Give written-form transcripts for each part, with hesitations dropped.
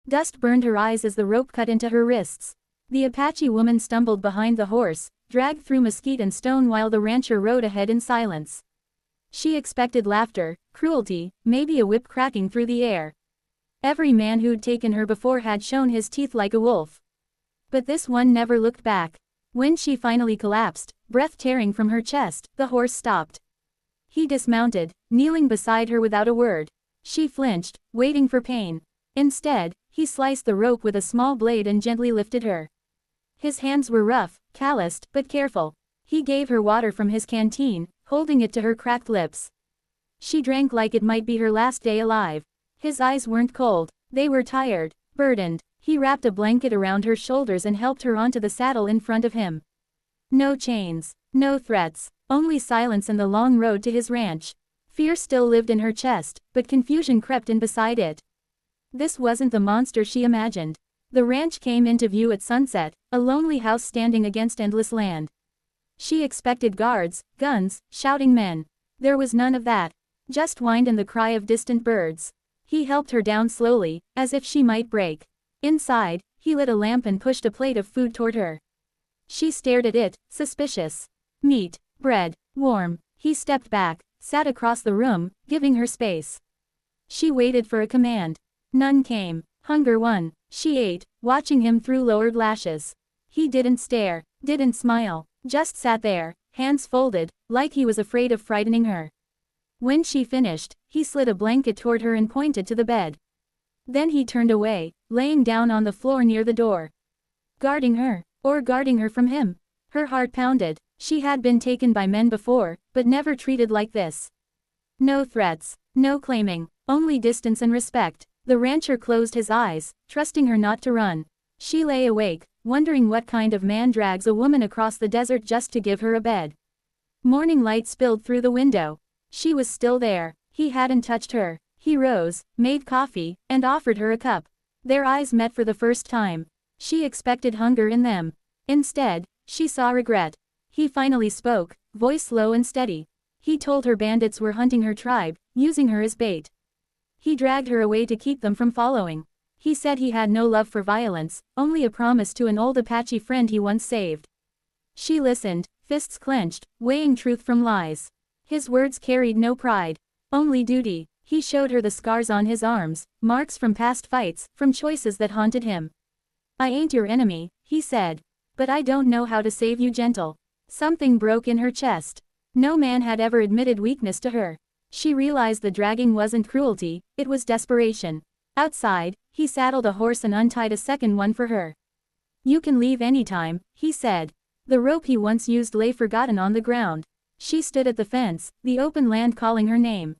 Dust burned her eyes as the rope cut into her wrists. The Apache woman stumbled behind the horse, dragged through mesquite and stone while the rancher rode ahead in silence. She expected laughter, cruelty, maybe a whip cracking through the air. Every man who'd taken her before had shown his teeth like a wolf. But this one never looked back. When she finally collapsed, breath tearing from her chest, the horse stopped. He dismounted, kneeling beside her without a word. She flinched, waiting for pain. Instead, he sliced the rope with a small blade and gently lifted her. His hands were rough, calloused, but careful. He gave her water from his canteen, holding it to her cracked lips. She drank like it might be her last day alive. His eyes weren't cold, they were tired, burdened. He wrapped a blanket around her shoulders and helped her onto the saddle in front of him. No chains, no threats, only silence and the long road to his ranch. Fear still lived in her chest, but confusion crept in beside it. This wasn't the monster she imagined. The ranch came into view at sunset, a lonely house standing against endless land. She expected guards, guns, shouting men. There was none of that. Just wind and the cry of distant birds. He helped her down slowly, as if she might break. Inside, he lit a lamp and pushed a plate of food toward her. She stared at it, suspicious. Meat, bread, warm. He stepped back, sat across the room, giving her space. She waited for a command. None came. Hunger won. She ate, watching him through lowered lashes. He didn't stare, didn't smile, just sat there, hands folded, like he was afraid of frightening her. When she finished, he slid a blanket toward her and pointed to the bed. Then he turned away, laying down on the floor near the door. Guarding her, or guarding her from him. Her heart pounded. She had been taken by men before, but never treated like this. No threats, no claiming, only distance and respect. The rancher closed his eyes, trusting her not to run. She lay awake, wondering what kind of man drags a woman across the desert just to give her a bed. Morning light spilled through the window. She was still there. He hadn't touched her. He rose, made coffee, and offered her a cup. Their eyes met for the first time. She expected hunger in them. Instead, she saw regret. He finally spoke, voice low and steady. He told her bandits were hunting her tribe, using her as bait. He dragged her away to keep them from following. He said he had no love for violence, only a promise to an old Apache friend he once saved. She listened, fists clenched, weighing truth from lies. His words carried no pride, only duty. He showed her the scars on his arms, marks from past fights, from choices that haunted him. I ain't your enemy, he said. But I don't know how to save you, gentle. Something broke in her chest. No man had ever admitted weakness to her. She realized the dragging wasn't cruelty, it was desperation. Outside, he saddled a horse and untied a second one for her. You can leave anytime, he said. The rope he once used lay forgotten on the ground. She stood at the fence, the open land calling her name.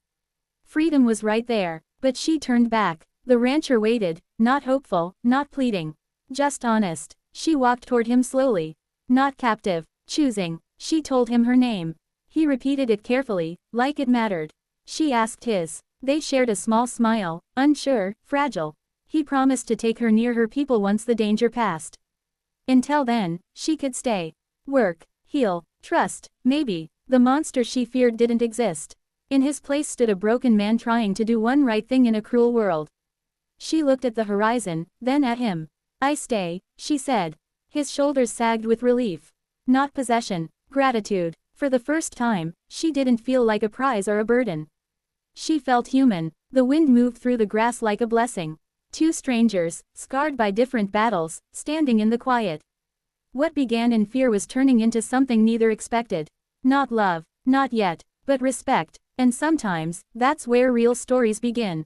Freedom was right there, but she turned back. The rancher waited, not hopeful, not pleading. Just honest. She walked toward him slowly. Not captive, choosing. She told him her name. He repeated it carefully, like it mattered. She asked his. They shared a small smile, unsure, fragile. He promised to take her near her people once the danger passed. Until then, she could stay. Work, heal, trust, maybe. The monster she feared didn't exist. In his place stood a broken man trying to do one right thing in a cruel world. She looked at the horizon, then at him. I stay, she said. His shoulders sagged with relief. Not possession, gratitude. For the first time, she didn't feel like a prize or a burden. She felt human. The wind moved through the grass like a blessing. Two strangers, scarred by different battles, standing in the quiet. What began in fear was turning into something neither expected. Not love, not yet, but respect, and sometimes, that's where real stories begin.